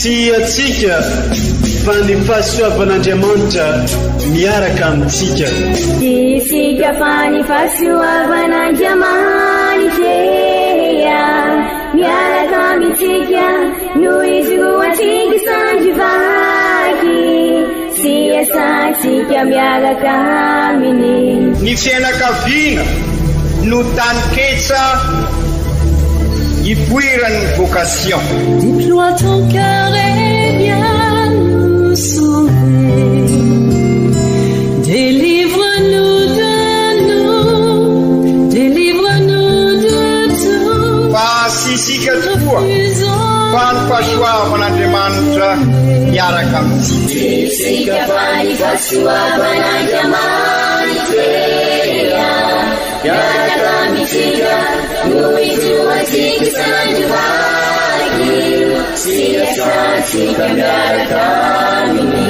Si atsika fa ny fahasoavan'Andriamanitra miaraka amintsika. Isika fa ny fahasoavan'Andriamanitra miaraka amintsika noho izy ho atsika sandrivaky sy asantsika miaraka aminy. Ny fianakaviana no taniketsa ipoiran'ny vocation. Déploie ton cœur et viens nous sauver. Délivre-nous de nous, délivre-nous de tout. Pasisika tokoa fa ny fahasoavan'Andriamanitra miaraka amintsika. Isika fa ny fahasoavan'Andriamanitra miaraka amintsika noho izy ho atsika sandrivaky sy asantsika miaraka aminy.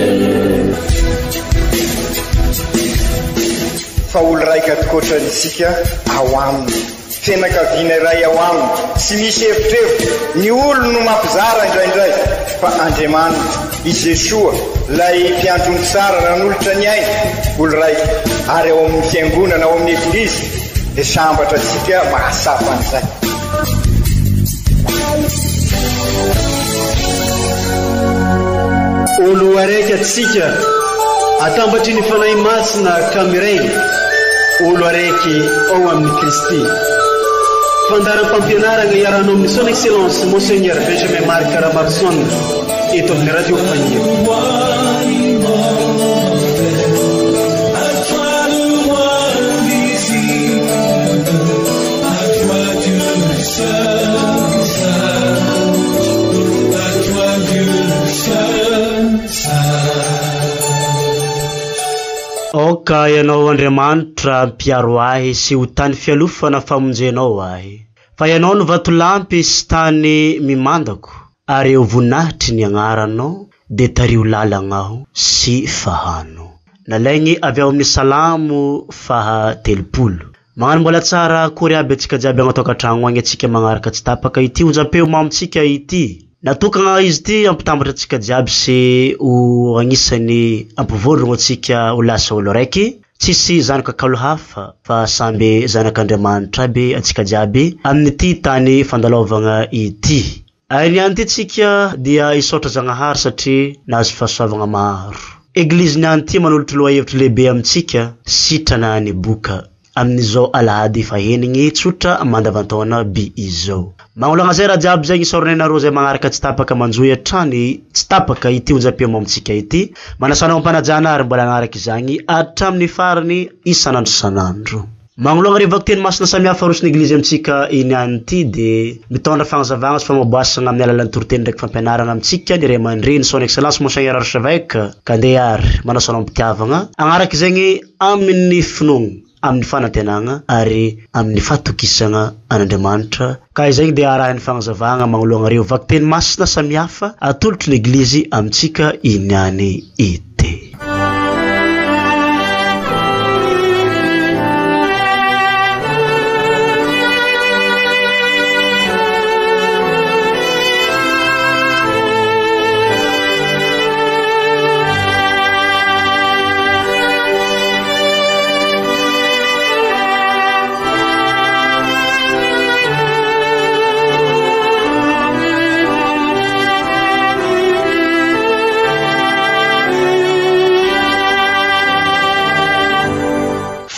Fa olo raika atikoatran'isika ao aminy, fianakaviana iray ao aminy, tsy misy hevitrevitra. Ny olo no mampizara indraindray fa Andriamanitra i Jesoa lay mpiandrony tsara nanolotra ny aina olo raika ary ao amin'ny fiangonana ao amin'ny eglizy dia sambatra antsika mahasapa an'izay. Olo araiky atsika atambatry ny fanahy masina kamiray olo araiky ao amin'ny Kristy. Fandaram-pampianarana iaranao amin'ny son excellence Monseigneur Benjamin Marc Caramarson eto amin'ny radio Fagnier. Oka ianao Andriamanitra mpiaro ahy sy ho tany fialofana famonjenao ahy. Fa ianao no vatolampy sy tany mimandako ary eo voninahitry ny agnaranao de tario lalagnaho sy fahano. Nalaigny avy ao amin'ny Salamo faha 30. Magnano mbola tsara akory aby atsika jiaby agnaty an-tragno agny atsika magnaraka tsy tapaka ity onjam-peo mamitsika ity. Natokana izy ty ampitambatra atsika jiaby sy ho agnisany ampivorogno atsika ho lasa olo raiky. Tsisy zanaka kalo hafa fa samby zanak'Andriamanitra aby atsika jiaby amin'ity tany fandalaovagna ity. Niany ty tsika dia isotra Zagnahary satria nahazo fahasoavagna maro. Eglizy niany ty manolotra loha-hevitra lehibe amintsika sitrana ny boka amin'izao alahady fahenigny tsotra mandavantaona bi izao. Magnolagna zay raha jiaby zay isoranay zay magnaraka tsy tapaka manjoy atrany tsy tapaka ity onjam-peo mamitsika ity. Manasana ampanajana ary mbola agnaraka izagny hatramin'ny farany isanandro sanandro. Magnolagna revako teny masina samihafa rosy ny eglizy amintsika iniany ity de mitondra fagnazavagna sy famaboasagna amin'ny alalan'ny toroteny ndraiky fampianarana amintsika ny ray aman-dreny son excellence Monseigneur Archevêque Kandehary manasana ampitiavagna agnaraka zegny amin'ny finoagna amin'ny fanantenagna ary amin'ny fahatokisagna an'Andriamanitra. Ka izay dia arahany fagnazavagna magnolagna reo vaky teny masina samihafa atolotry l'eglizy amintsika iniany ity.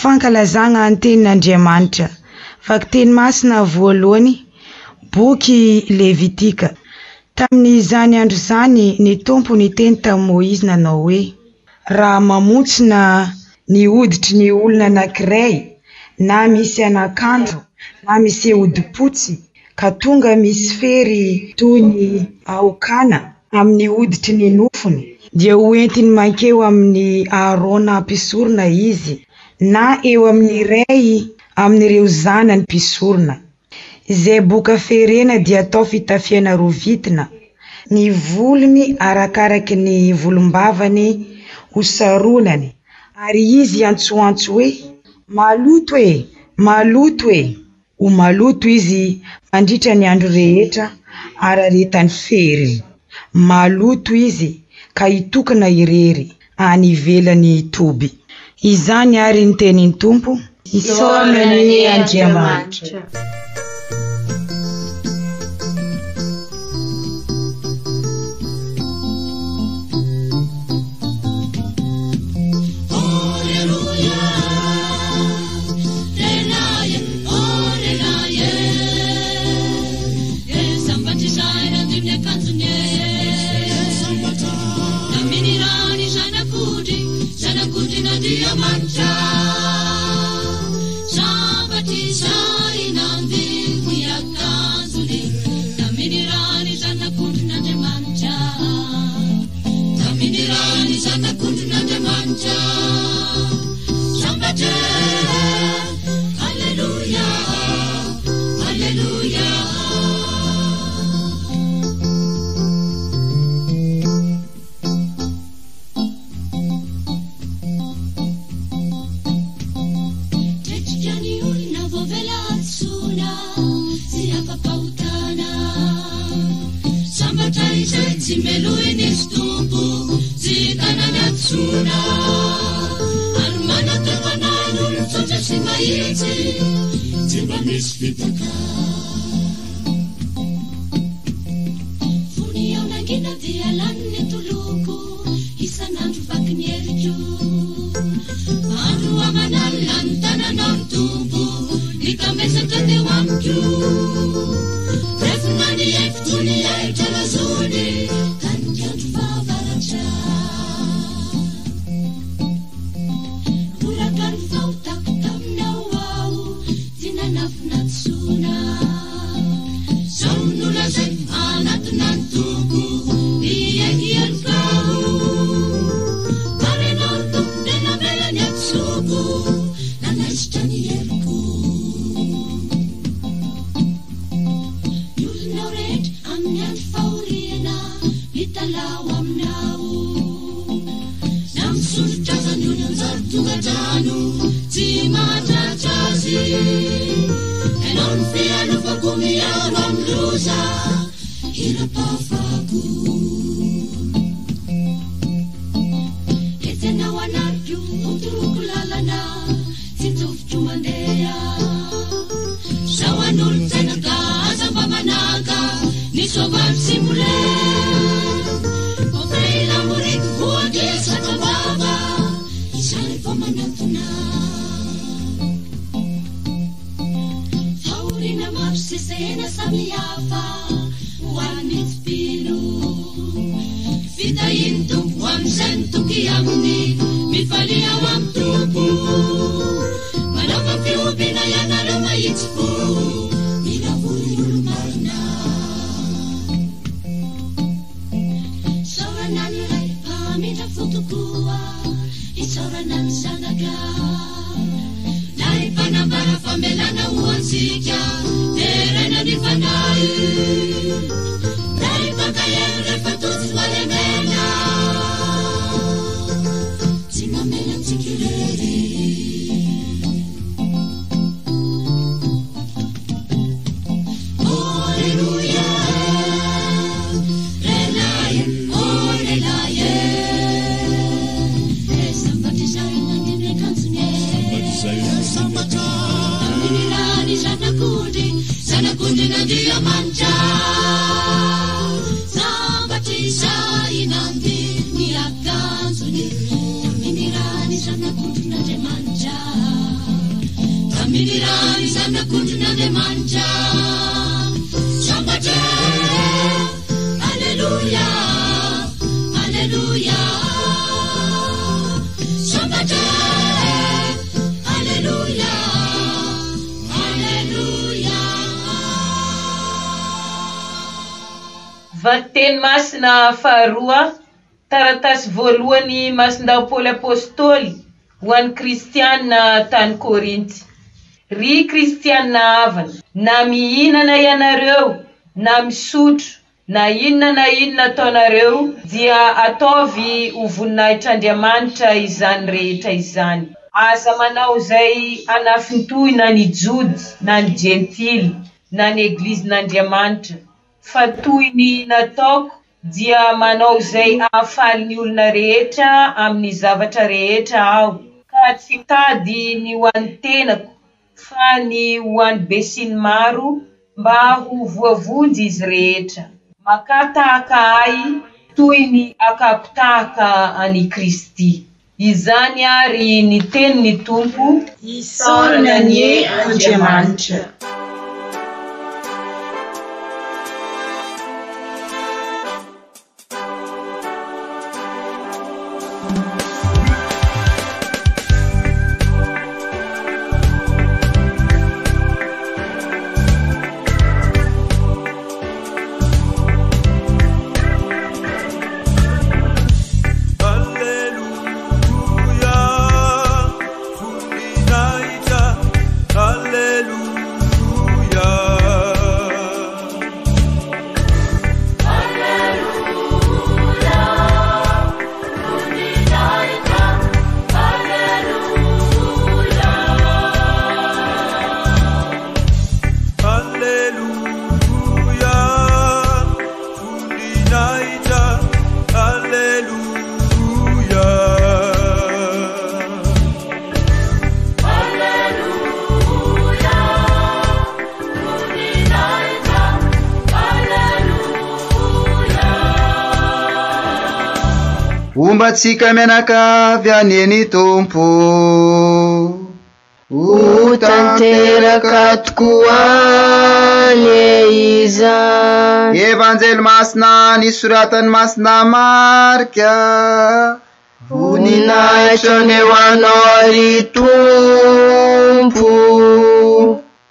Fankalazagna antenin'Andriamanitra. Vaky teny masina voalohany boky Levitika. Tamin'izany andro zany ny tompo niteny tamin'i Moïse nanao hoe raha mamontsina ny hoditry ny olona anankiray na misy anakandro na misy hodipotsy ka tonga misy fery toy ny aokana amin'ny hoditry ny nofony dia hoentiny mankeo amin'ny Arona mpisorona izy na eo amin'ny iray amin'ireo zanany mpisorona. Izay boka ferena dia atao fitafiana rovitina. Ny volony arakaraky ny volombavany ho saronany ary izy antsoantso hoe maloto e, maloto e. Ho maloto izy mandritra ny andro rehetra araretany fery. Maloto izy ka hitokana irery any ivelany toby. Izany ary ny tenin'ny Tompo, isaorany Andriamanitra. Vateny masina faharoa, taratasy voalohany masindao Paoly apôstôly ho an'ny kristianina tany Korinty. Ry kristianina havana, na mihinana ianareo, na misotro, na inona ataonareo, dia ataovy ho voninahitr'Andriamanitra izany rehetra izany. aza manao zay anafintoy na ny jody na ny gentily na ny eglizin'Andriamanitra fa toy ny nataoko dia manao zay ahafaly ny olona rehetra amin'ny zavatra rehetra aho ka tsy tady ny ho an'ny tenako fa ny ho an'ny be sy ny maro mba ho voavonjy izy rehetra makatahaka ahy toy ny akapitahaka any Kristy. Izany ary ny tenin'ny Tompo isaorana ny Andriamanitra. Ombatsika mianakavy aneny Tompo ho tanteraka tokoa le izany evanjely masina nisoratany masina Marika voninahitra ny ho anao ry Tompo.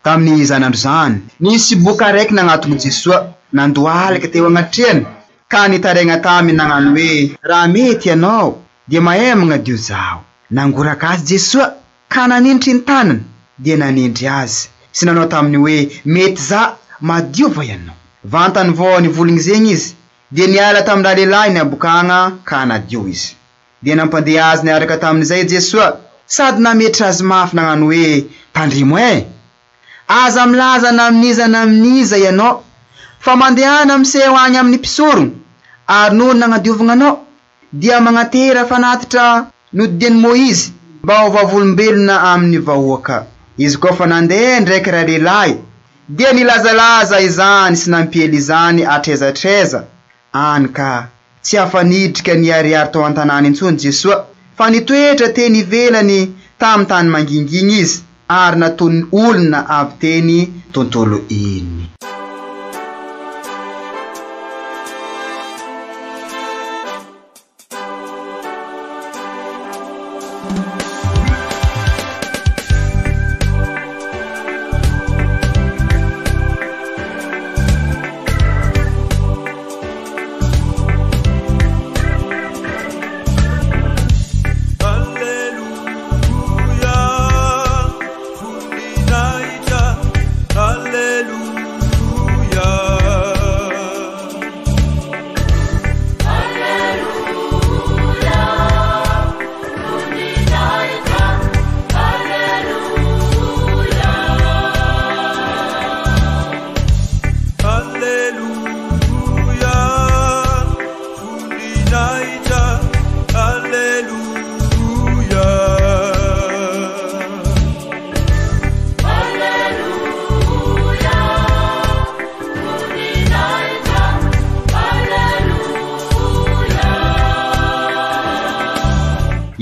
Tamin'ny zanandro zany nisy boka raiky nagnatony Jesoa nandohalaka teo agnatrehany ka nitaraigna taminy nagnano hoe raha mety ianao dia mahay magnadio zaho. Nangoraka azy Jesoa ka nanindry ny tanany dia nanindry azy sy nanao taminy hoe mety za madiova ianao. Vantany vao nivoligny zegny izy dia niala tamin'ny lehilahy ny abokagna ka nadio izy dia nampandeha azy niaraka tamin'izay Jesoa sady nametra azy mafy nagnano hoe tandrimo aza milaza naminiza ianao fa mandehana miseho agny amin'ny mpisorogno ary noho nagnadiovagna anao dia magnatera fanatitra nodidian'i Moizy mba ho vavolombelona amin'ny vahoaka. Izy koa fa nandeha ndraiky raha lehilahy dia nilazalaza izany sy nampiely izany atrezatreza any ka tsy afanidrika niariary tao an-tanàna intsony Jesoa fa nitoetra teny ivelany tamin'ny tany mangingigny izy ary nataony olona avy teny tontolo iny.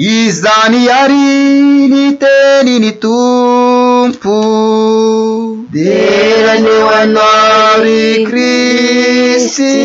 Izany ari ny tenin'ny Tompo dera ny ho anao ry Kristy.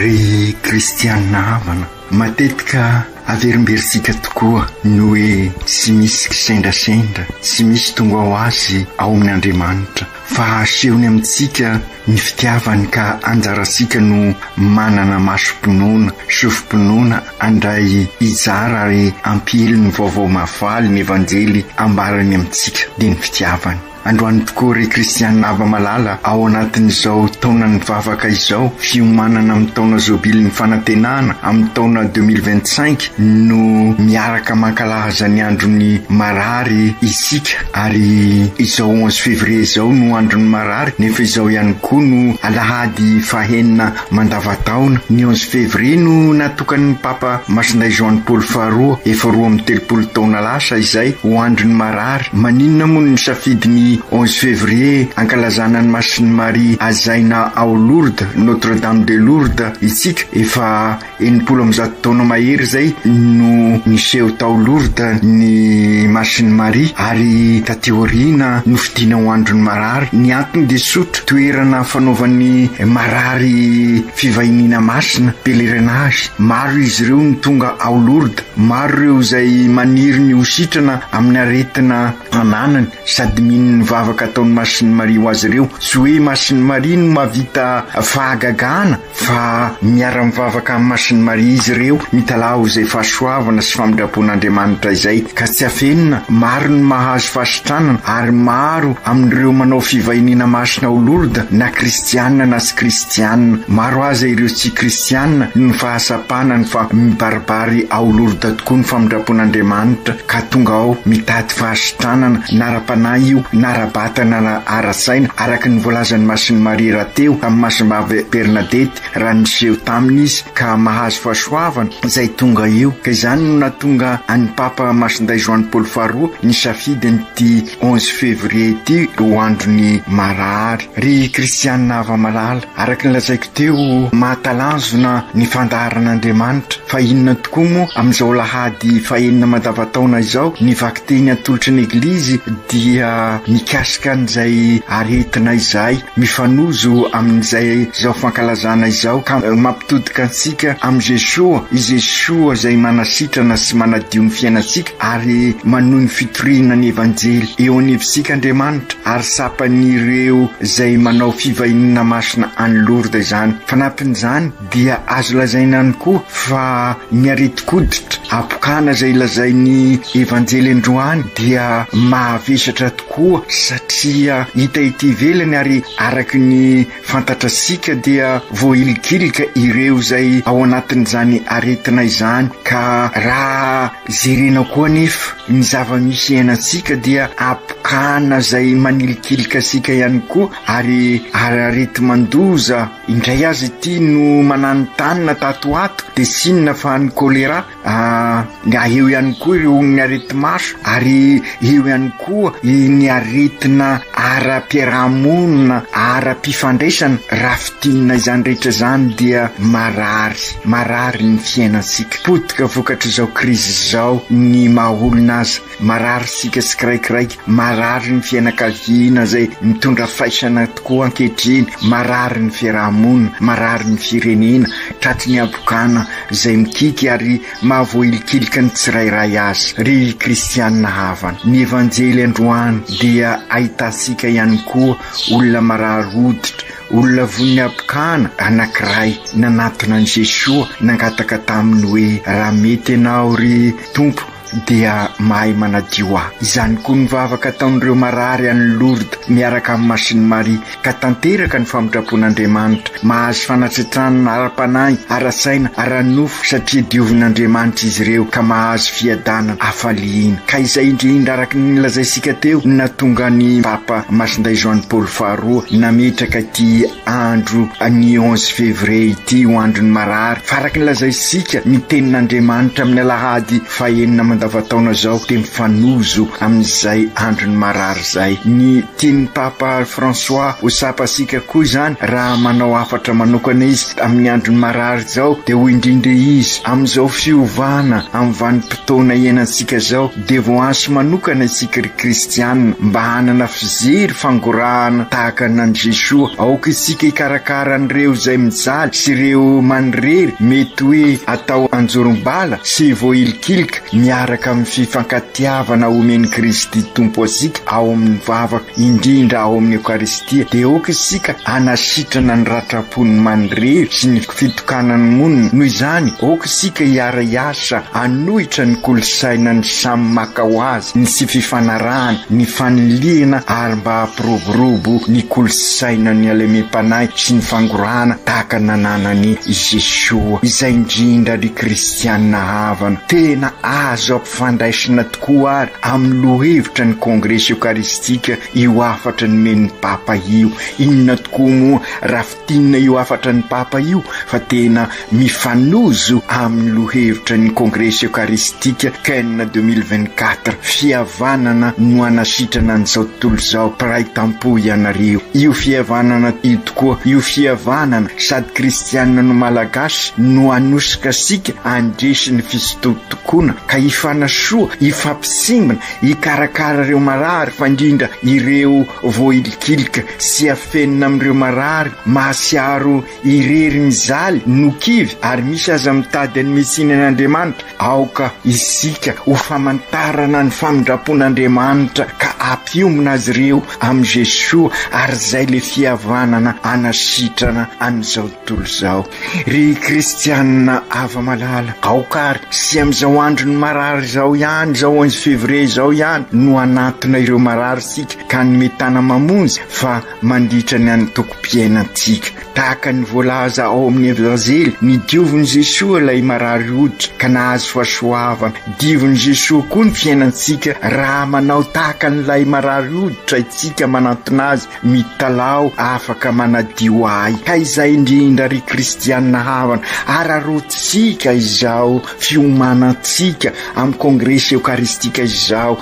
Ry kristianina havana matetika averimberisika tokoa ny hoe tsy misy sendrasendra, tsy misy tonga ho azy ao amin'ny Andriamanitra, fa asehony amintsika ny fitiavany ka anjarasika no manana masom-pinoana, sofim-pinoana andray hijara ary ampily ny vaovao mahafaly ny evanjely ambarany amintsika dia ny fitiavany. Androany tokoa ry kristianina ava malala ao anatin'izao taonany vavaka izao, fiomanana amin'ny taona zobily ny fanantenana amin'ny taona 2025 no miaraka mankalaza ny androny marary isika, ary izao 11 février izao no androny marary, nefa izao ihany koa no alahady fahenina mandavataona. Ny 11 février no natokan'ny Papa Masinday Joany Paul faharoa 430 taona lasa izay ho androny marary. Maninona moa ny safidiny 11 février ankalazana ny Masiny Maria azaina ao Lourdes, Notre-Dame de Lourdes isika. Efa 70 taona mahery zay no niseho tao Lourdes ny Masiny Maria, ary tateorina no fidina ho androny marary. Ny antony dia sotra, toerana fanaovan'ny marary fivahinina masina, pèlerinage. Maro izy ireo ny tonga ao Lourdes, maro ireo zay maniry ny hositrana amin'ny aretina ananany, sady minny vavaka ataon'ny Masiny Maria ho azy ireo. Tsy hoe Masiny Maria no mahavita fahagagana, fa miara-mivavaka amin'ny Masiny Maria izy ireo, mitalao izay fahasoavana sy famindrapon'Andriamanitra izay. Ka tsy afenina, maro ny mahazo fahasitranana, ary maro amin'ireo manao fivahinina masina ao Lourdes, na kristianina na tsy kristianina. Maro aza ireo tsy kristianina ny fahasapanany fa mibaribary ao Lourdes tokoa ny famindrapon'Andriamanitra, ka tonga ao mitady fahasitranana, nara-panahy io, nara-batana na ara-saina, araka ny voalazan'ny Masiny Maria rahateo tamin'ny Masomavy Bernadette raha niseho taminy izy, ka mahazo fahasoavana izay tonga eo. Ka izany no natonga an'ny Papa Masinday Joany Paul faharoa ny safidiny ty 11 février ty ho androny marary. Ry kristianina ava malala, araka ny lazaiko teo, mahatalanjona ny fandaharan'Andriamanitra, fa inona tokoa moa amin'izao lahady fahenina mandavataona izao, ny vakiteny atolotry ny eglizy dia mikasika an'izay aretina izay, mifanozo amin'izay zao fankalazana izao, ka mampitodika antsika amin'ny Jesoa, i Jesoa izay manasitrana sy manadio ny fiainantsika ary manohy ny fitoriana ny evanjely eo anivontsika Andriamanitra, ary sapan'ireo izay manao fivahinana masina any Lourdes izany. Fanampin'izany dia azo lazaina ihany koa fa miaretikoditra apokana izay lazainy evanjely androany dia mahavesatra tokoa, satria hita ety ivelany ary araky ny fantatrasika dia voailikilika ireo izay ao anatin'izany aretina izany. Ka raha jerena koa nefa ny zava-misy iainantsika dia apokana izay manilikilika sika ihany koa, ary arety mandoza. Indray azy ity no mananotanina tato ato, dia sinona fa ny kolera, eo ihany koa ireo ny arety maso, ary eo ihany koa ny aretina ara-piarahamonina, ara-pifandraisana. Raha fitinina izany rehetra izany dia marary ny fiainantsika. Potika vokatra izao krizy izao ny mahaolona azy, marary sika sy kiraikiraiky, marary ny fiainakaviana izay mitondra faisana tokoa ankehitriny, marary ny fiarahamonina, marary ny firenena, traty ny abokana izay mikiky ary mahavoailikilika ny tsirairay azy. Ry kristianina havana, ny evanjely androany dia ahitasika ihany koa olona marary hoditra, olona von'ny apokana anankiray nanatona ny Jesoa, nangataka taminy hoe raha mety ianao ry Tompo dia mahay manadio ahy. Izany koa ny vavaka ataon'ireo marary any Lourdes miaraka amin'ny Masiny Maria, ka tanteraka ny famindrapon'Andriamanitra, mahazo fanatsetranana ara-panahy, ara-saina, ara-nofo, satria diovin'Andriamanitra izy ireo, ka mahazo fiadanana hafaliana. Ka izay indrindra araka ny lazaisika teo natonga ny Papa Masinday Joany Paul faharoa nametraka ity andro ny 11 février ity ho androny marary, fa araka ny lazaisika ny tenin'Andriamanitra amin'ny alahady fahenina mandavataona zao de mifanozo amin'izay androny marary zay. Ny tiany Papa François ho sapasika koa zany raha manao afatra manokana izy amin'ny androny marary zao de ho indrindra izy amin'izao fiovana amin'ny vanim-potoana iainantsika zao de voanso manokana isika kristianina mba hanana fijery fangorahana tahaka an'i Jesosy. Aoka isika ikarakara an'ireo zay mijaly sy ireo manrery mety hoe atao anjorom-bala sy voailikilika miaraka amin'ny fifankatiavana omeny Kristy Tompo asika ao amin'ny vavaka indrindra ao amin'ny Eukaristia. De aoka isika anasitrana ny ratrapony manrery sy ny fitokanany monina. Noho izany aoka isika hiara-iasa anohitra ny kolosaina ny samy maka ho azy ny sy fifanarahana ny faniliana ary mba hampiroborobo ny kolosaina ny alemem-panahy sy ny fangorahana tahaka nananany Jesosy. Izay indrindra ny kristianina havana tena azo ampifandraisina tokoa ary amin'ny lohevitra ny kongresy eukaristika io afatra ny men'ny Papa io. Inona tokoa moa raha fitinina io afatra ny Papa io fa tena mifanozo amin'ny lohevitra ny kongresy eukaristika Cannes 2024 fihavanana no anasitrana an'izao tontolo zao pray tampo ianareo. Io fihavanana io tokoa io fihavanana sady kristianina no malagasy no anosika sika andresy ny fisototokoana ka ifanasoa ifampisingana ikarakara ireo marary fa indrindra ireo voailikilika sy afenina amin'ireo marary mahasiaro irery mizaly no kivy ary misy aza mitady any mesinan'Andriamanitra. Aoka isika ho famantarana ny famindrapon'Andriamanitra ka ampiomina azy ireo amin'ny Jesosy ary zay le fihavanana anasitrana an'izao tontolo zao. Ry kristianina ava malala aoka ary sy amin'izao androny marary zao ihany zao 11 février zao ihany no anatona ireo marary sika ka ny metana mamonjy fa mandritra ny any tokom-piainantsika tahaka ny voalaza ao amin'ny evanjely ny dioviny Jesosy ilay marary hoditra ka nahazo fahasoavana. Dioviny Jesosy koa ny fiainantsika raha manao tahaka n'ilay marary hoditra itsika manantona azy mitalao afaka manadio ahy. Ka izay indrindra ry kristianina havana ararotsika izao fiomanantsika amin'ny kongresy eukaristika izao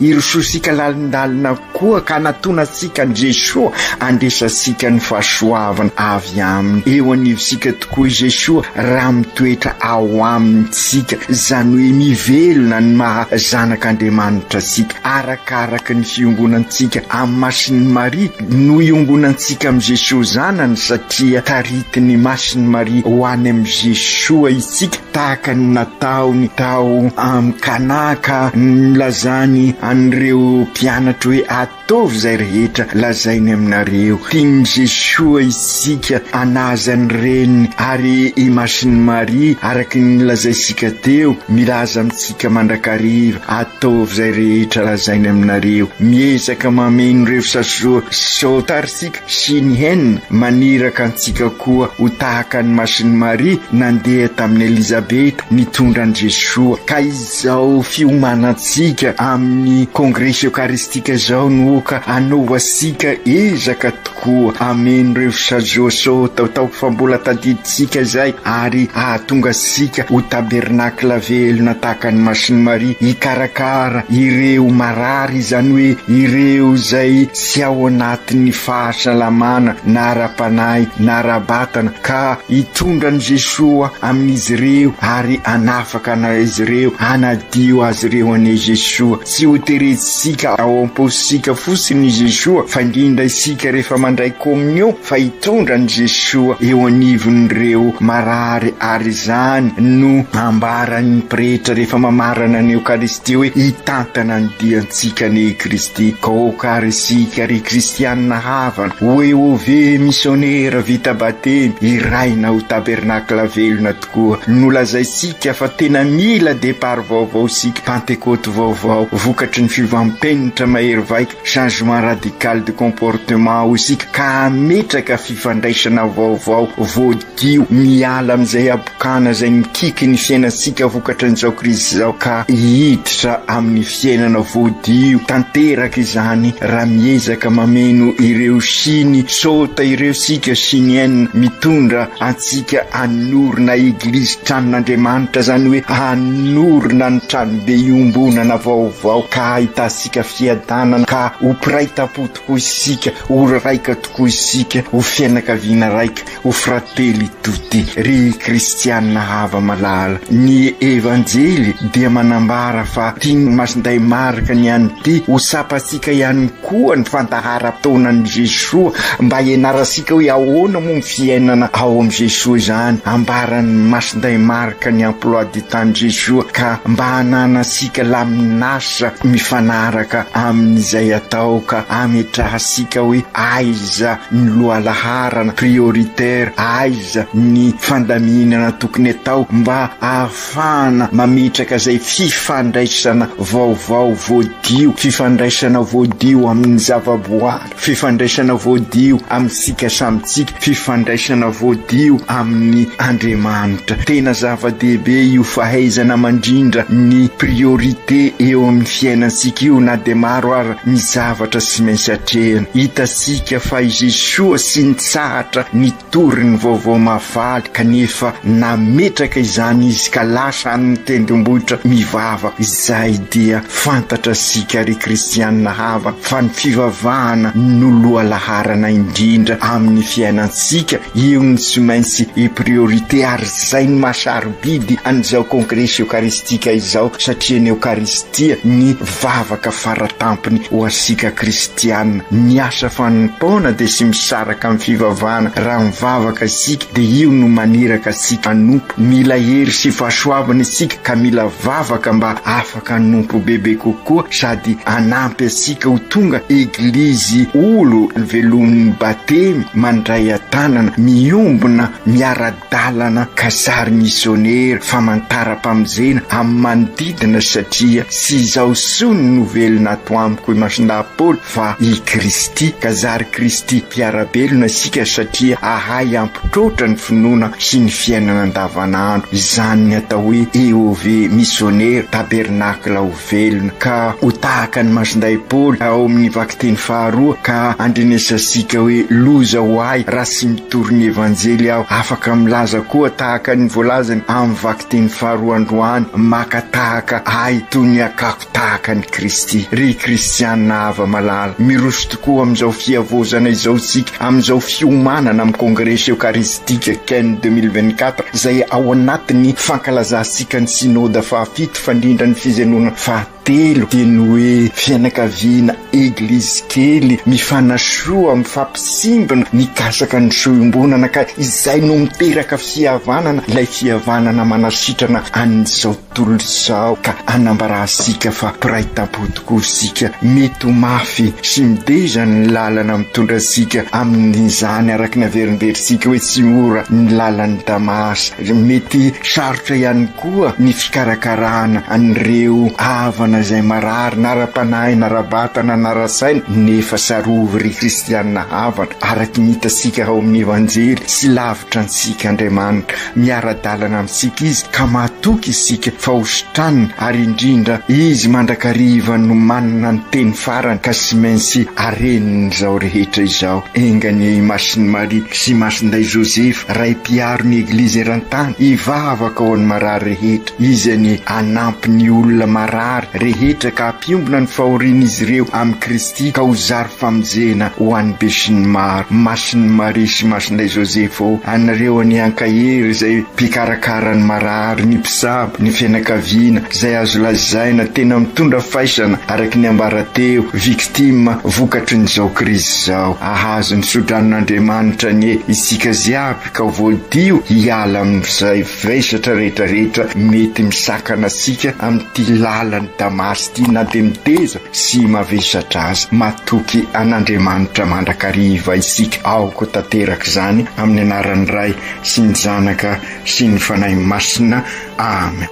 irososika lalindalina koa ka natonasika ny Jesosy andresasika ny fahasoavana avy aminy. Eo anivosika tokoa Jesosy raha mitoetra ao amintsika zany hoe mivelona ny mahazanak'Andriamanitra sika arakaraka ny fiombonantsika amin'ny masiny Maria no iombonantsika amin'ny Jesosy zanany satria taritiny masiny Maria ho any amin'ny Jesosy isika tahaka ny nataony tao amin'ny kanaka nilazany an'ireo mpianatra hoe ataovy zay rehetra lazainy aminareo. Tiany Jesosy isika anazany reniny ary i masiny Maria araky ny lazaisika teo milaza amintsika mandrakariva ataovy zay rehetra lazainy aminareo. Miezaka mameno ireo saotarisika sy ny henina maniraka antsika koa ho tahaka ny masiny Maria nandeha tamin'ny Elizabeta nitondra an' Jesosy. Ka izao fiomanantsika amin'ny kongresy eukaristika zao no ka anaovasika ezaka tokoa ameno ireo sajoaso tao fa mbola tadiditsika zay ary ahatonga sika ho tabernakla velona tahaka ny masiny Maria ikarakara ireo marary zany hoe ireo zay sy ao anatin'ny fahasalamana na ara-panahy na ara-batana ka hitondra ny Jesosy amin'izy ireo ary anafaka an'izy ireo anadio azy ireo ane Jesosy. Tsy ho teretsika ao am-posika fosiny Jesosy fa indrindra isika rehefa mandray communion fa hitondra ny Jesosy eo anivon'ireo marary ary zany no ambarany pretra rehefa mamarana ny Eukaristia hoe hitantana ny diantsika ny Kristy. Kaokary isika ry kristianina havana hoe ove missionnaire vita batemy iraina ho tabernakla velona tokoa nolazaisika fa tena mila départ vaovao sika Pentecôte vaovao vokatry ny fivampenitra mahery vaika changement radical de comportement isika ka ametraka fifandraisana vaovao voadio miala amin'izay abokana zay mikiky ny fiainantsika vokatra an'izao krizy zao ka hiditra amin'ny fiainana voadio tanteraka izany raha miezaka mameno ireo siny sota ireo sika sinienne mitondra antsika anorina eglizy tranon'Andriamanitra zany hoe anorina ny tranobe iombonana vaovao ka ahitasika fiadanana ka ho piray tapo tokoa isika ho raika tokoa isika ho fianakaviana raika ho frately tutti ry kristianina hava malala ny evanjely dia manambara fa tiany masinday marika ny any ty ho sapatsika ihany koa ny fandahara-taonan'i Jesosy mba ianarasika hoe ahoana moa ny fiainana ao am' Jesosy zany ambarany masinday marika ny emploi du temps Jesosy ka mba hananasika laminasa mifanaraka amin'izay atao ka ametrahasika hoe aiza ny lohalaharana prioritaire aiza ny fandaminana tokony atao mba ahafana mametraka zay fifandraisana vaovao voadio fifandraisana voadio amin'ny zavaboary fifandraisana voadio amintsika samitsika fifandraisana voadio amin'ny Andriamanitra tena zava-dehibe io fahaizana mandrindra ny priorité eo amin'ny fiainantsika io na de maro ary ny zavatra sy maintsy atrehana hitasika fa i Jesosy sy nitsahatra nitoriny vaovao mahafaly kanefa nametraka izany izy ka lasa amin'ny tendrombohitra mivava izay dia fantatra sika ry kristianina hava fa ny fivavahana no lohalaharana indrindra amin'ny fiainantsika io ny tsy maintsy i priorité ary zay ny mahasarobidy an'izao kongresy eukaristika izao satria ny eukaristia ny vavaka faratampony ho asika kristianina ny asa fanimpona dia sy misaraka amin'ny fivavahana raha mivavaka isika dia io no maniraka sika anompo mila hery sy fahasoavana isika ka mila vavaka mba afaka anompo bebe kokoa sady anampy asika ho tonga eglizy olo velomin'ny batemy mandray atanana miombona miara-dalana kasary missionnaire famantara-pamojena amin'ny manodidina satria sy izao sony novelona ato amiko masinda Paul fa i Kristy kazary Kristy mpiarabelona sika satria ahay ampitrotra ny finoana sy ny fiainana andavanandro izany ny atao hoe EOV missionnaire tabernacle ho velona ka ho tahaka ny masinday Paul ao amin'ny vakiteny faharoa ka andrenesasika hoe loza ho ay raha sy mitoriny evanjely aho afaka milaza koa tahaka ny voalazany amin'ny vakiteny faharoa androany makatahaka ay toy ny akako tahaka ny Kristy ry kristianina hava malala miroso tokoa amin'izao fiavozana izao sika amin'izao fiomanana amin'ny kongresy eukaristika Ken 2024 zay ao anatiny fankalazasika ny sinoda fahafito fandrindra ny fizenona fahatelo dia ny hoe fianakaviana eglizy kely mifanasoa mifampisimbana mikasaka ny soimbonana ka izay no miteraka fihavanana ilay fihavanana manasitrana an'izao tontolo izao ka anambarasika fa piray tampo tokoa sika mety mafy sy mideza ny lalana mitondra sika amin'izany araky ny averimberintsika hoe tsy mora ny lalan'ny Damasy mety sarotra ihany koa ny fikarakarana an'ireo havana zay marary nara-panahy nara-batana nara-saina nefa sarovy ry kristianina havana araky ny hitasika ao amin'ny evanjely sy lavitra antsika Andriamanitra miara-dalana amintsika izy ka mahatoky isika fa hositranina ary indrindra izy mandrakariva no manana ny teny farany ka sy maintsy areniny izao rehetra izao engany Masiny Maria sy masinday Joseph ray mpiaro ny eglizy eran-tany ivavaka ao ny marary rehetra izany anampy ny olona marary rehetra ka ampiombona ny fahoriana izy ireo amin'ny Kristy ka ho zary famonjena ho an'ny be sy ny maro Masiny Maria sy masinday Joseph anareo any ankahery zay mpikarakara ny marary ny mpisabo ny fianakaviana zay azo lazaina tena mitondra faisana araky ny ambara teo victime vokatry nyzao krizy zao ahazo ny sodran'Andriamanitra ny isika ziaby ka voadio hiala amin'izay vesatra rehetrarehetra mety misakana sika amin'ity lalany Damasy ty na de miteza sy mavesatra azy matoky an'Andriamanitra mandrakariva isika aoko tanteraka zany amin'ny anaran'ny Ray sy ny Zanaka sy ny Fanahy Masina amen.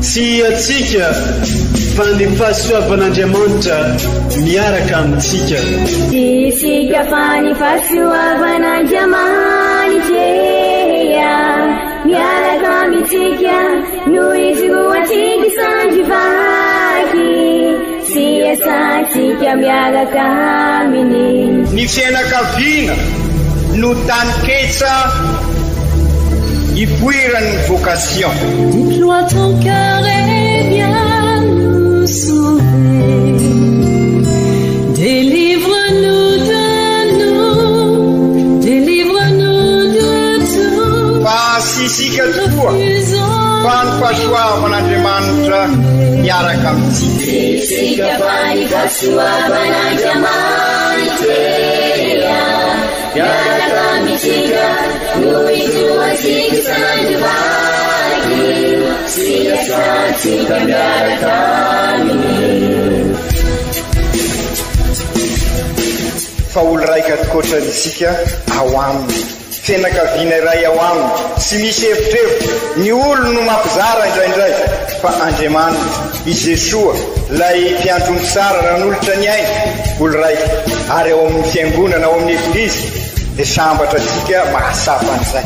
Si atsika fa ny fahasoavan'Andriamanitra miaraka amintsika. Isika fa ny fahasoavan'Andriamanitra miaraka amintsika noho izy roatsika sandrivaky sy asantsika miaraka aminy. Ny fianakaviana no taniketsa ipoiran'ny vocation. Déploie ton cœur et viens nous sauver. Délivre-nous de nous, délivre-nous de tout. Fa sisika tokoa fa ny fahasoavan'Andriamanitra miaraka amintsika. Isika fa ny fahasoavan'Andriamanitra miaraka amintsika noho izy roatsika sandrivaky sy asantsika miaraka aminy. Fa olo raika atikoatran'isika ao aminy, fianakaviana iray ao aminy, tsy misy hevitrevitra. Ny olo no mampizara indraindray fa Andriamanitra i Jesoa lay mpiandro tsara raha n'olotra ny aina, olo raika ary ao amin'ny fiangonana ao amin'ny eglizy dia sambatra tsika mahasapa an'izay.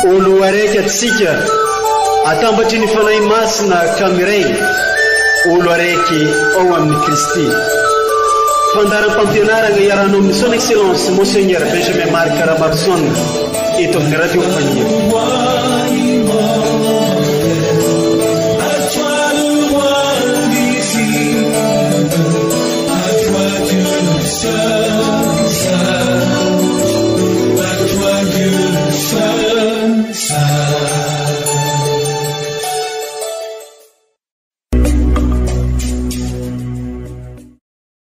Olo araiky atsika atambatry ny fanahy masina kamiray, olo araiky ao amin'ny Kristy. Fandaram-pampianarana iarahanao amin'ny son excellence Monseigneur Benjamin Marc Caramarson eto amin'ny radio Fania.